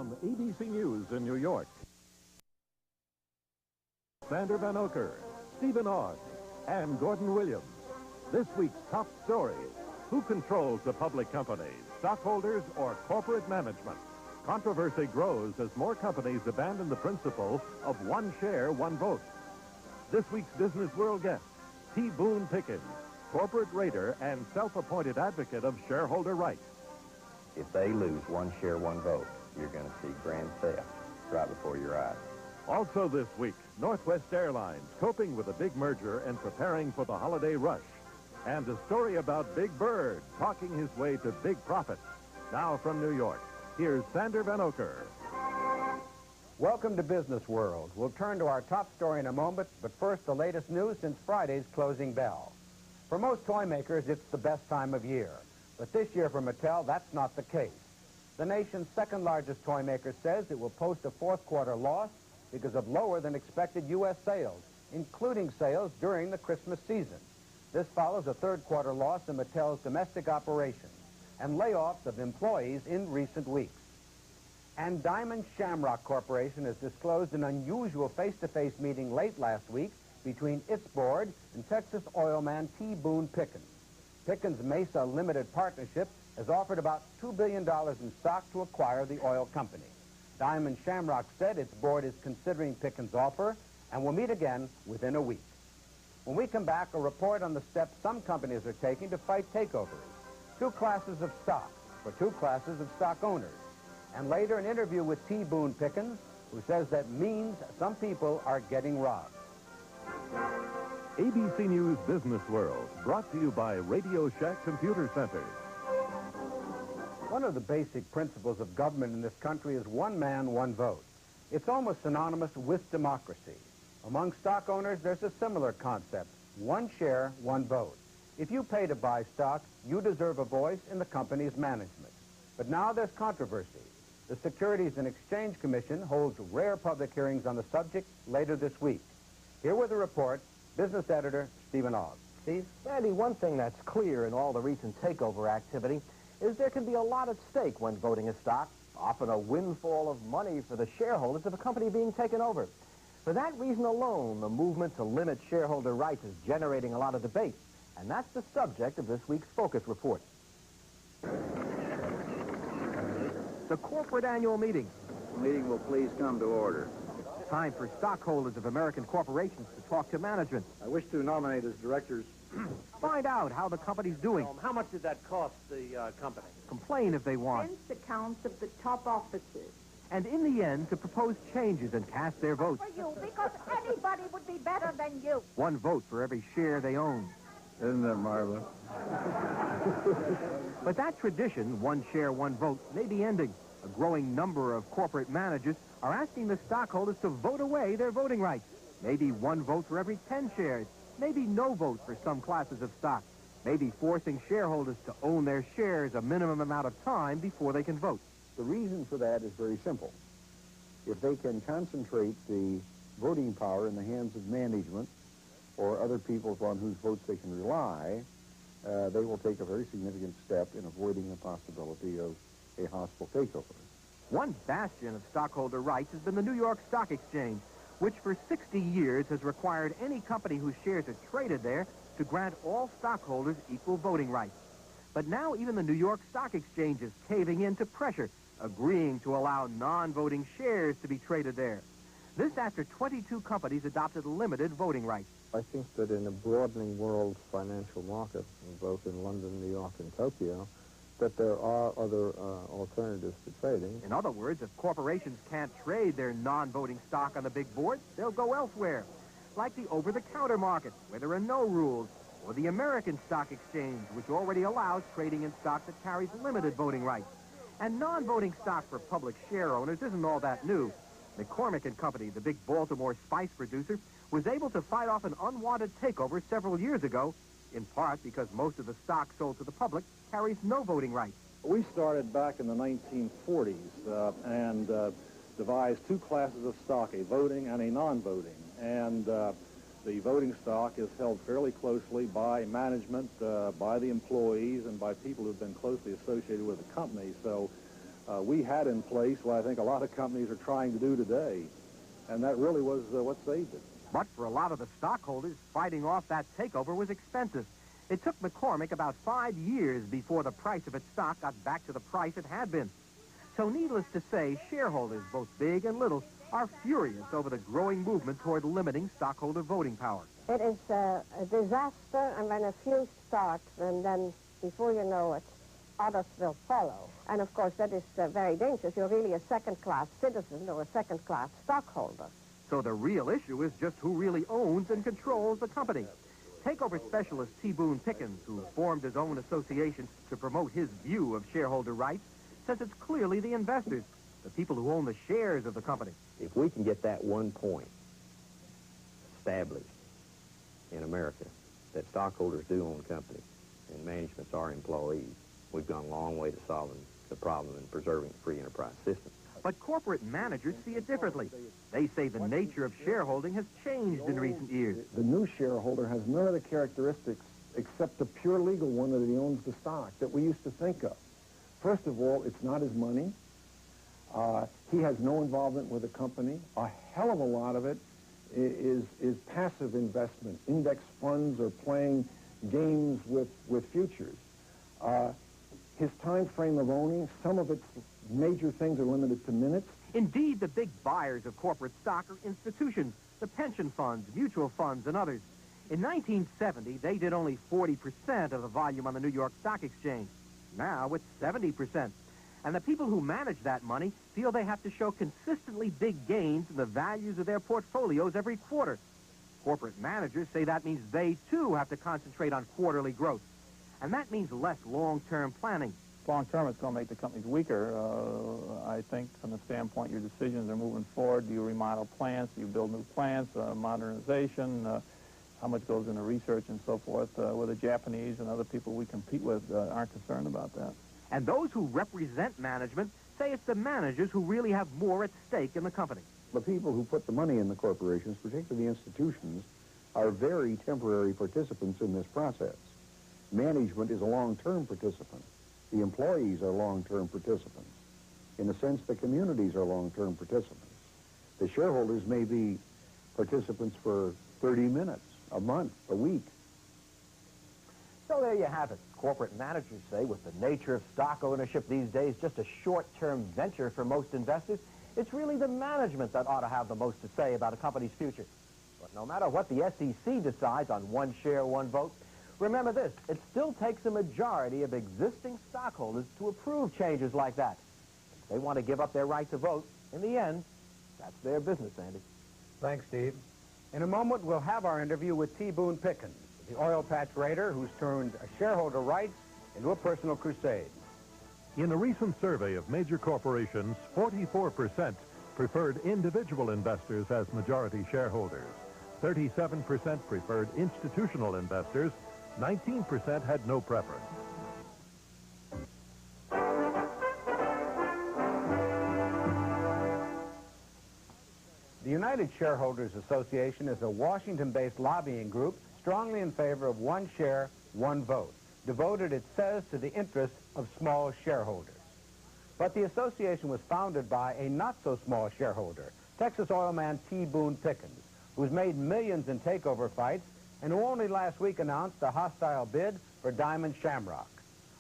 From ABC News in New York, Sander Van Oker, Stephen Ogg, and Gordon Williams. This week's top story: who controls the public companies, stockholders or corporate management? Controversy grows as more companies abandon the principle of one share, one vote. This week's Business World guest, T. Boone Pickens, corporate raider and self-appointed advocate of shareholder rights. If they lose one share, one vote, you're going to see grand theft right before your eyes. Also this week, Northwest Airlines coping with a big merger and preparing for the holiday rush. And a story about Big Bird talking his way to big profits. Now from New York, here's Sander Van Oker. Welcome to Business World. We'll turn to our top story in a moment, but first the latest news since Friday's closing bell. For most toy makers, it's the best time of year. But this year for Mattel, that's not the case. The nation's second largest toy maker says it will post a fourth quarter loss because of lower than expected U.S. sales, including sales during the Christmas season. This follows a third quarter loss in Mattel's domestic operations and layoffs of employees in recent weeks. And Diamond Shamrock Corporation has disclosed an unusual face-to-face meeting late last week between its board and Texas oil man T. Boone Pickens. Pickens Mesa Limited Partnership has offered about $2 billion in stock to acquire the oil company. Diamond Shamrock said its board is considering Pickens' offer and will meet again within a week. When we come back, a report on the steps some companies are taking to fight takeovers. Two classes of stock for two classes of stock owners. And later, an interview with T. Boone Pickens, who says that means some people are getting robbed. ABC News Business World, brought to you by Radio Shack Computer Centers. One of the basic principles of government in this country is one man, one vote. It's almost synonymous with democracy. Among stock owners, there's a similar concept: one share, one vote. If you pay to buy stock, you deserve a voice in the company's management. But now there's controversy. The Securities and Exchange Commission holds rare public hearings on the subject later this week. Here with a report, business editor Stephen Ogg. Steve? Sandy, one thing that's clear in all the recent takeover activity is there can be a lot at stake when voting a stock, often a windfall of money for the shareholders of a company being taken over. For that reason alone, the movement to limit shareholder rights is generating a lot of debate, and that's the subject of this week's Focus Report. The corporate annual meeting. The meeting will please come to order. It's time for stockholders of American corporations to talk to management. I wish to nominate as directors. Find out how the company's doing. How much did that cost the company? Complain if they want. Expense accounts of the top officers. And in the end, to propose changes and cast their votes. For you, because anybody would be better than you. One vote for every share they own. Isn't that marvelous? But that tradition, one share, one vote, may be ending. A growing number of corporate managers are asking the stockholders to vote away their voting rights. Maybe one vote for every 10 shares. Maybe no vote for some classes of stock. Maybe forcing shareholders to own their shares a minimum amount of time before they can vote. The reason for that is very simple. If they can concentrate the voting power in the hands of management or other people upon whose votes they can rely, they will take a very significant step in avoiding the possibility of a hostile takeover. One bastion of stockholder rights has been the New York Stock Exchange, which for 60 years has required any company whose shares are traded there to grant all stockholders equal voting rights. But now even the New York Stock Exchange is caving in to pressure, agreeing to allow non-voting shares to be traded there. This after 22 companies adopted limited voting rights. I think that in a broadening world financial market, both in London, New York, and Tokyo, that there are other alternatives to trading. In other words, if corporations can't trade their non-voting stock on the big board, they'll go elsewhere, like the over-the-counter market, where there are no rules, or the American Stock Exchange, which already allows trading in stock that carries limited voting rights. And non-voting stock for public share owners isn't all that new. McCormick and Company, the big Baltimore spice producer, was able to fight off an unwanted takeover several years ago, in part because most of the stock sold to the public carries no voting rights. We started back in the 1940s and devised two classes of stock, a voting and a non-voting. And the voting stock is held fairly closely by management, by the employees, and by people who've been closely associated with the company. So we had in place what I think a lot of companies are trying to do today, and that really was what saved it. But for a lot of the stockholders, fighting off that takeover was expensive. It took McCormick about 5 years before the price of its stock got back to the price it had been. So needless to say, shareholders, both big and little, are furious over the growing movement toward limiting stockholder voting power. It is a disaster, and when a few start, and then before you know it, others will follow. And of course, that is very dangerous. You're really a second-class citizen or a second-class stockholder. So the real issue is just who really owns and controls the company. Takeover specialist T. Boone Pickens, who formed his own association to promote his view of shareholder rights, says it's clearly the investors, the people who own the shares of the company. If we can get that one point established in America, that stockholders do own companies and managements are employees, we've gone a long way to solving the problem and preserving a free enterprise system. But corporate managers see it differently. They say the nature of shareholding has changed in recent years. The new shareholder has none of the characteristics except the pure legal one that he owns the stock that we used to think of. First of all, it's not his money. He has no involvement with the company. A hell of a lot of it is passive investment. Index funds or playing games with futures. His time frame of owning, some of its major things are limited to minutes. Indeed, the big buyers of corporate stock are institutions, the pension funds, mutual funds, and others. In 1970, they did only 40% of the volume on the New York Stock Exchange. Now it's 70%. And the people who manage that money feel they have to show consistently big gains in the values of their portfolios every quarter. Corporate managers say that means they, too, have to concentrate on quarterly growth. And that means less long-term planning. Long-term, it's going to make the companies weaker. I think from the standpoint your decisions are moving forward. Do you remodel plants? Do you build new plants? Modernization? How much goes into research and so forth? Where the Japanese and other people we compete with aren't concerned about that. And those who represent management say it's the managers who really have more at stake in the company. The people who put the money in the corporations, particularly the institutions, are very temporary participants in this process. Management is a long-term participant. The employees are long-term participants. In a sense, the communities are long-term participants. The shareholders may be participants for 30 minutes, a month, a week. So there you have it. Corporate managers say with the nature of stock ownership these days just a short-term venture for most investors, it's really the management that ought to have the most to say about a company's future. But no matter what the SEC decides on one share, one vote, remember this, it still takes a majority of existing stockholders to approve changes like that. If they want to give up their right to vote, in the end, that's their business, Andy. Thanks, Steve. In a moment, we'll have our interview with T. Boone Pickens, the oil patch raider who's turned shareholder rights into a personal crusade. In a recent survey of major corporations, 44% preferred individual investors as majority shareholders. 37% preferred institutional investors. 19% had no preference. The United Shareholders Association is a Washington-based lobbying group strongly in favor of one share, one vote, devoted, it says, to the interests of small shareholders. But the association was founded by a not-so-small shareholder, Texas oil man T. Boone Pickens, who's made millions in takeover fights and who only last week announced a hostile bid for Diamond Shamrock.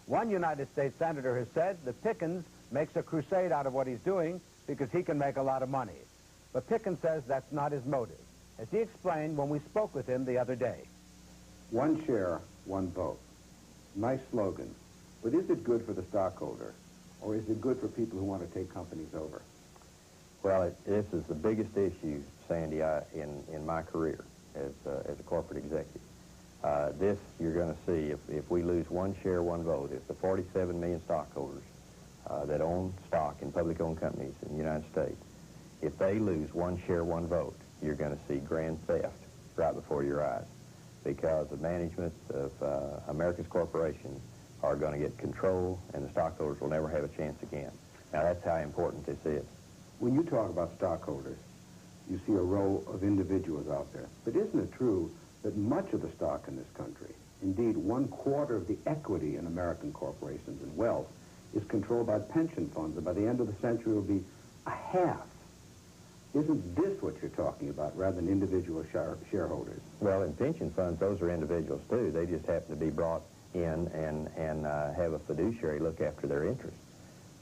One United States senator has said that Pickens makes a crusade out of what he's doing because he can make a lot of money. But Pickens says that's not his motive, as he explained when we spoke with him the other day. One share, one vote. Nice slogan. But is it good for the stockholder? Or is it good for people who want to take companies over? Well, this is the biggest issue, Sandy, in my career as a corporate executive. This you're going to see, if we lose one share, one vote, if the 47 million stockholders that own stock in public-owned companies in the United States, if they lose one share, one vote, you're going to see grand theft right before your eyes, because the management of America's corporations are going to get control, and the stockholders will never have a chance again. Now, that's how important this is. When you talk about stockholders, you see a row of individuals out there. But isn't it true that much of the stock in this country, indeed 1/4 of the equity in American corporations and wealth, is controlled by pension funds, and by the end of the century it will be a half. Isn't this what you're talking about, rather than individual shareholders? Well, in pension funds, those are individuals, too. They just happen to be brought in and have a fiduciary look after their interests.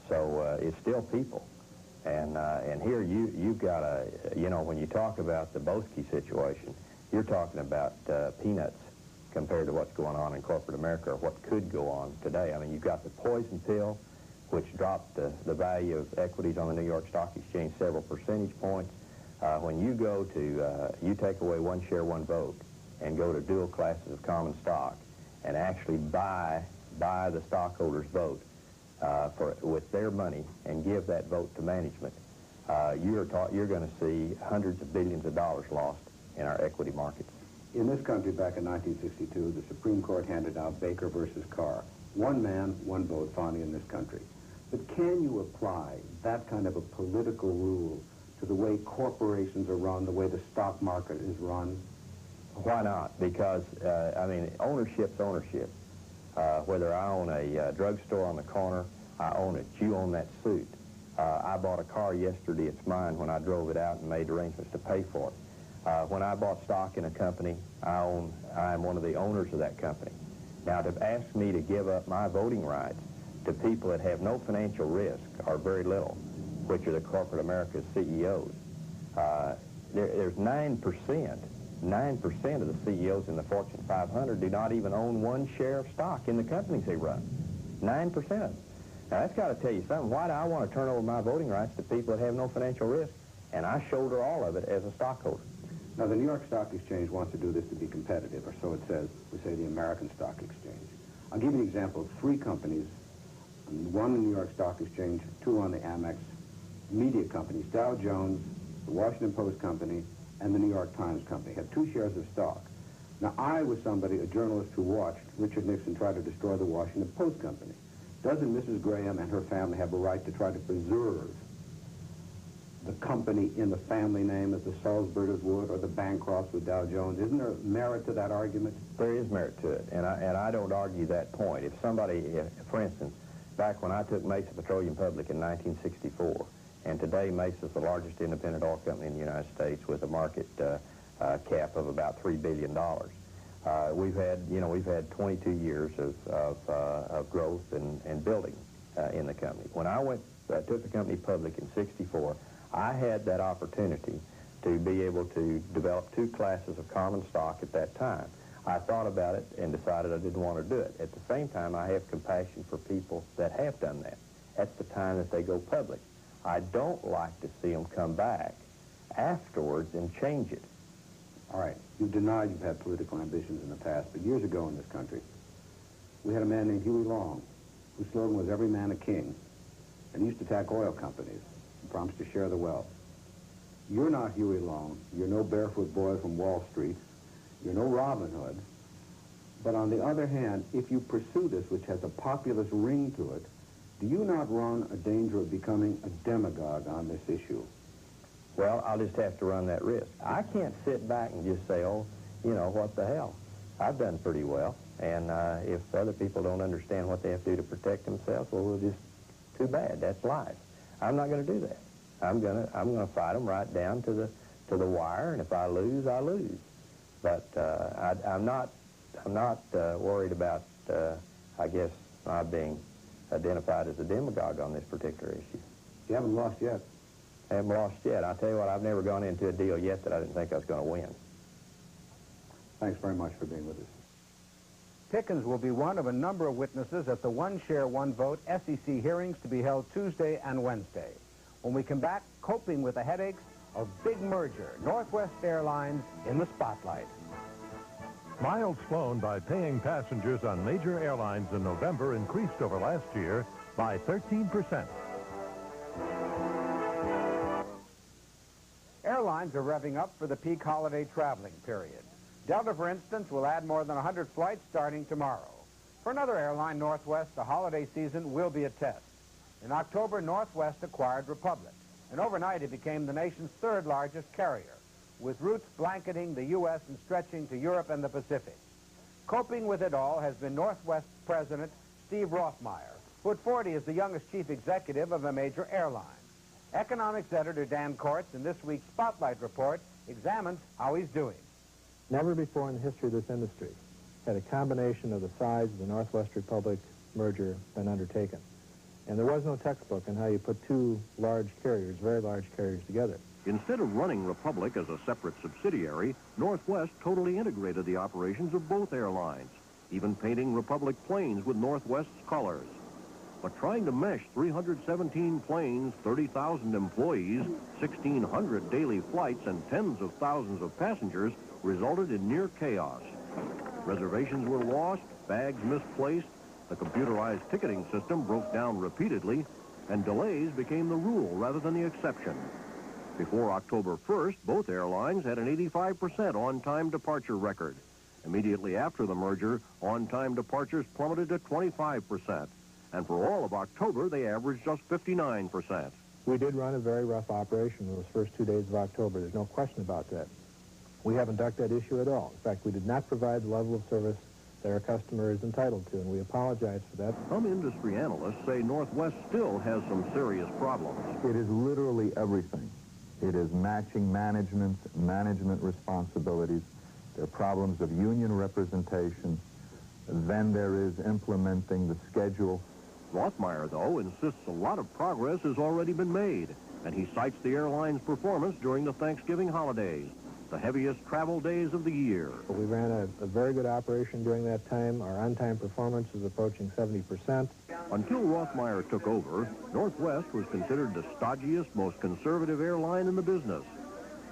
So it's still people. And here you've got a, you know, when you talk about the Boesky situation, you're talking about peanuts compared to what's going on in corporate America, or what could go on today. I mean, you've got the poison pill, which dropped the value of equities on the New York Stock Exchange several percentage points. When you go to, you take away one share, one vote, and go to dual classes of common stock, and actually buy the stockholders' vote with their money and give that vote to management, you're going to see hundreds of billions of dollars lost in our equity markets. In this country, back in 1962, the Supreme Court handed out Baker versus Carr. One man, one vote, finally in this country. But can you apply that kind of a political rule to the way corporations are run, the way the stock market is run? Why not? Because, I mean, ownership's ownership. Whether I own a drugstore on the corner, I own it. You own that suit. I bought a car yesterday. It's mine when I drove it out and made arrangements to pay for it. When I bought stock in a company, I am one of the owners of that company. Now, to ask me to give up my voting rights to people that have no financial risk, or very little, which are the corporate America's CEOs, there's 9%. 9% of the CEOs in the Fortune 500 do not even own one share of stock in the companies they run. 9% of them. Now, that's got to tell you something. Why do I want to turn over my voting rights to people that have no financial risk? And I shoulder all of it as a stockholder. Now, the New York Stock Exchange wants to do this to be competitive, or so it says, we say the American Stock Exchange. I'll give you an example of 3 companies, one in the New York Stock Exchange, 2 on the Amex, media companies, Dow Jones, the Washington Post Company, and the New York Times Company, had 2 shares of stock. Now, I was somebody, a journalist, who watched Richard Nixon try to destroy the Washington Post Company. Doesn't Mrs. Graham and her family have a right to try to preserve the company in the family name as the Salzburgers would, or the Bancrofts with Dow Jones? Isn't there merit to that argument? There is merit to it, and I don't argue that point. If somebody, for instance, back when I took Mesa Petroleum public in 1964, and today Mesa is the largest independent oil company in the United States with a market cap of about $3 billion. We've had 22 years of growth and building in the company. When I took the company public in '64, I had that opportunity to be able to develop 2 classes of common stock at that time. I thought about it and decided I didn't want to do it. At the same time, I have compassion for people that have done that. That's the time that they go public. I don't like to see them come back afterwards and change it. All right. You've denied you've had political ambitions in the past, but years ago in this country, we had a man named Huey Long, whose slogan was "Every man a king," and he used to attack oil companies and promised to share the wealth. You're not Huey Long. You're no barefoot boy from Wall Street. You're no Robin Hood. But on the other hand, if you pursue this, which has a populist ring to it, do you not run a danger of becoming a demagogue on this issue? Well, I'll just have to run that risk. I can't sit back and just say, oh, you know, what the hell? I've done pretty well. And if other people don't understand what they have to do to protect themselves, well, we'll just, too bad. That's life. I'm not going to do that. I'm going to fight them right down to the wire, and if I lose, I lose. But I'm not worried about, I guess, not being identified as a demagogue on this particular issue. You haven't lost yet. I haven't lost yet. I'll tell you what, I've never gone into a deal yet that I didn't think I was going to win. Thanks very much for being with us. Pickens will be one of a number of witnesses at the one share, one vote SEC hearings to be held Tuesday and Wednesday. When we come back, coping with the headaches of big merger, Northwest Airlines in the spotlight. Miles flown by paying passengers on major airlines in November increased over last year by 13%. Airlines are revving up for the peak holiday traveling period. Delta, for instance, will add more than 100 flights starting tomorrow. For another airline, Northwest, the holiday season will be a test. In October, Northwest acquired Republic, and overnight it became the nation's 3rd largest carrier, with routes blanketing the U.S. and stretching to Europe and the Pacific. Coping with it all has been Northwest President Steve Rothmeyer, Foot 40 is the youngest chief executive of a major airline. Economics editor Dan Kortz in this week's Spotlight Report examines how he's doing. Never before in the history of this industry had a combination of the size of the Northwest Republic merger been undertaken. And there was no textbook on how you put two large carriers, very large carriers, together. Instead of running Republic as a separate subsidiary, Northwest totally integrated the operations of both airlines, even painting Republic planes with Northwest's colors. But trying to mesh 317 planes, 30,000 employees, 1,600 daily flights, and tens of thousands of passengers resulted in near chaos. Reservations were lost, bags misplaced, the computerized ticketing system broke down repeatedly, and delays became the rule rather than the exception. Before October 1st, both airlines had an 85% on-time departure record. Immediately after the merger, on-time departures plummeted to 25%. And for all of October, they averaged just 59%. We did run a very rough operation those first 2 days of October. There's no question about that. We haven't ducked that issue at all. In fact, we did not provide the level of service that our customer is entitled to, and we apologize for that. Some industry analysts say Northwest still has some serious problems. It is literally everything. It is matching management responsibilities. There are problems of union representation. Then there is implementing the schedule. Rothmeyer, though, insists a lot of progress has already been made, and he cites the airline's performance during the Thanksgiving holidays, the heaviest travel days of the year. We ran a very good operation during that time. Our on-time performance was approaching 70%. Until Rothmeyer took over, Northwest was considered the stodgiest, most conservative airline in the business.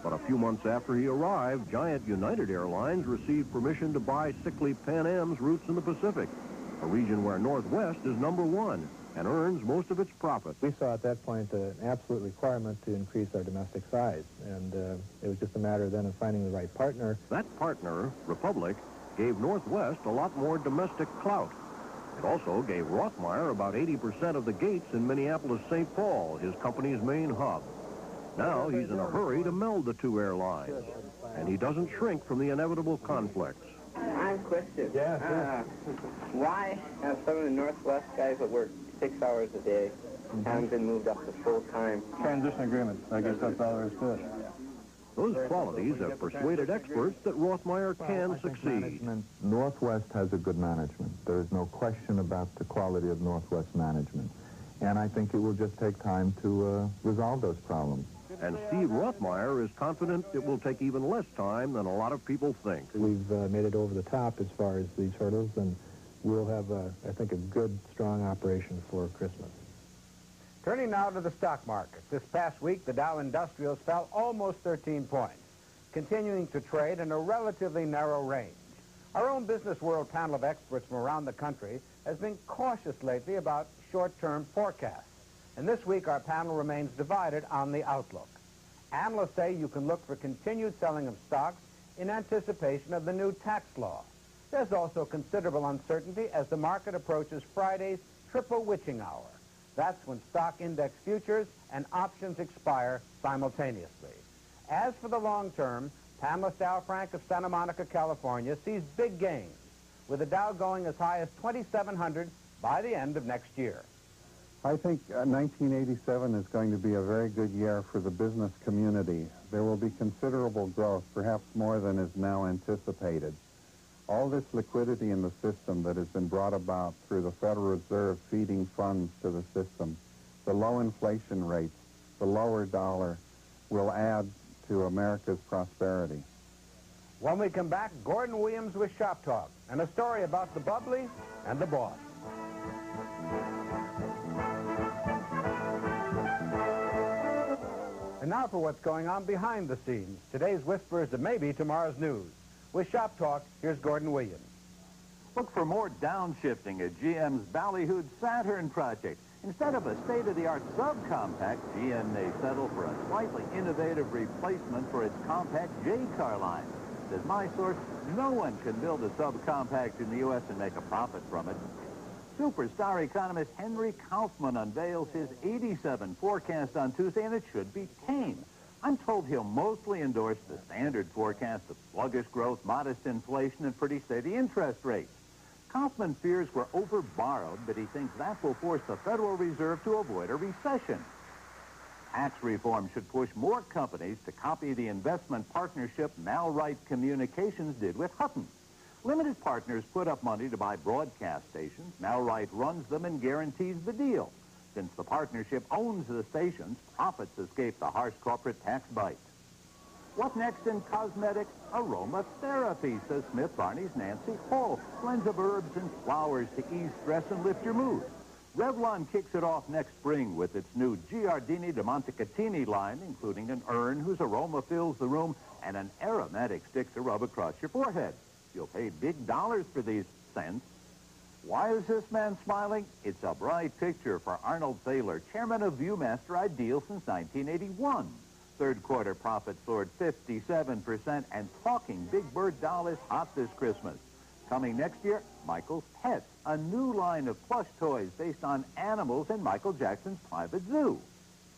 But a few months after he arrived, giant United Airlines received permission to buy sickly Pan Am's routes in the Pacific, a region where Northwest is #1 and earns most of its profit. We saw at that point an absolute requirement to increase our domestic size, and it was just a matter then of finding the right partner. That partner, Republic, gave Northwest a lot more domestic clout. It also gave Rothmeyer about 80% of the gates in Minneapolis-St. Paul, his company's main hub. Now he's in a hurry to meld the two airlines, and he doesn't shrink from the inevitable conflicts. I have a question. Yeah, why have some of the Northwest guys that work 6 hours a day haven't been moved up to full-time? Transition agreement. I guess that's all there is to it. Those qualities have persuaded experts that Rothmeyer can succeed. Northwest has a good management. There is no question about the quality of Northwest management. And I think it will just take time to resolve those problems. And Steve Rothmeyer is confident it will take even less time than a lot of people think. We've made it over the top as far as these hurdles, and we'll have, I think, a good, strong operation for Christmas. Turning now to the stock market. This past week, the Dow Industrials fell almost 13 points, continuing to trade in a relatively narrow range. Our own Business World panel of experts from around the country has been cautious lately about short-term forecasts. And this week, our panel remains divided on the outlook. Analysts say you can look for continued selling of stocks in anticipation of the new tax law. There's also considerable uncertainty as the market approaches Friday's triple witching hour. That's when stock index futures and options expire simultaneously. As for the long term, panelist Al Frank of Santa Monica, California, sees big gains, with the Dow going as high as 2,700 by the end of next year. I think 1987 is going to be a very good year for the business community. There will be considerable growth, perhaps more than is now anticipated. All this liquidity in the system that has been brought about through the Federal Reserve feeding funds to the system, the low inflation rates, the lower dollar, will add to America's prosperity. When we come back, Gordon Williams with Shop Talk and a story about the bubbly and the boss. And now for what's going on behind the scenes. Today's whispers of maybe tomorrow's news. With Shop Talk, here's Gordon Williams. Look for more downshifting at GM's ballyhooed Saturn project. Instead of a state-of-the-art subcompact, GM may settle for a slightly innovative replacement for its compact J-car line. Says my source, no one can build a subcompact in the U.S. and make a profit from it. Superstar economist Henry Kaufman unveils his 87 forecast on Tuesday, and it should be tame. I'm told he'll mostly endorse the standard forecast of sluggish growth, modest inflation, and pretty steady interest rates. Kaufman fears we're overborrowed, but he thinks that will force the Federal Reserve to avoid a recession. Tax reform should push more companies to copy the investment partnership Malright Communications did with Hutton. Limited partners put up money to buy broadcast stations. Malright runs them and guarantees the deal. Since the partnership owns the stations, profits escape the harsh corporate tax bite. What next in cosmetics? Aromatherapy, says Smith Barney's Nancy Hall. Blends of herbs and flowers to ease stress and lift your mood. Revlon kicks it off next spring with its new Giardini di Montecatini line, including an urn whose aroma fills the room and an aromatic stick to rub across your forehead. You'll pay big dollars for these scents. Why is this man smiling? It's a bright picture for Arnold Thaler, chairman of Viewmaster Ideal since 1981. Third quarter profits soared 57%, and talking Big Bird doll is hot this Christmas. Coming next year, Michael's Pets, a new line of plush toys based on animals in Michael Jackson's private zoo.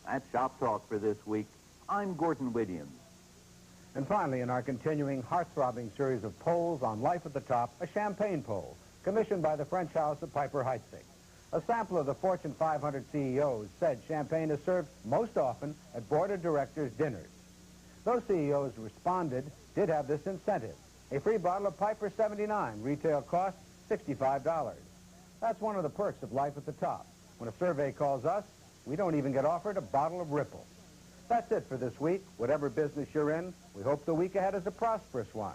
That's Shop Talk for this week. I'm Gordon Williams. And finally, in our continuing heart-throbbing series of polls on Life at the Top, a champagne poll commissioned by the French House of Piper Heidsieck. A sample of the Fortune 500 CEOs said champagne is served most often at board of directors' dinners. Those CEOs responded did have this incentive. A free bottle of Piper 79, retail cost $65. That's one of the perks of Life at the Top. When a survey calls us, we don't even get offered a bottle of Ripple. That's it for this week. Whatever business you're in, we hope the week ahead is a prosperous one.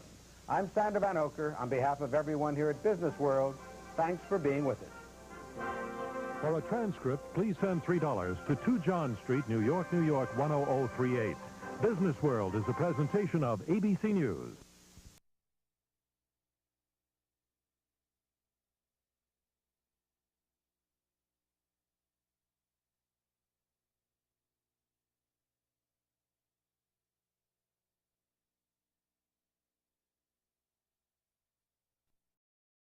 I'm Sander Van Oker. On behalf of everyone here at Business World, thanks for being with us. For a transcript, please send $3 to 2 John Street, New York, New York, 10038. Business World is a presentation of ABC News.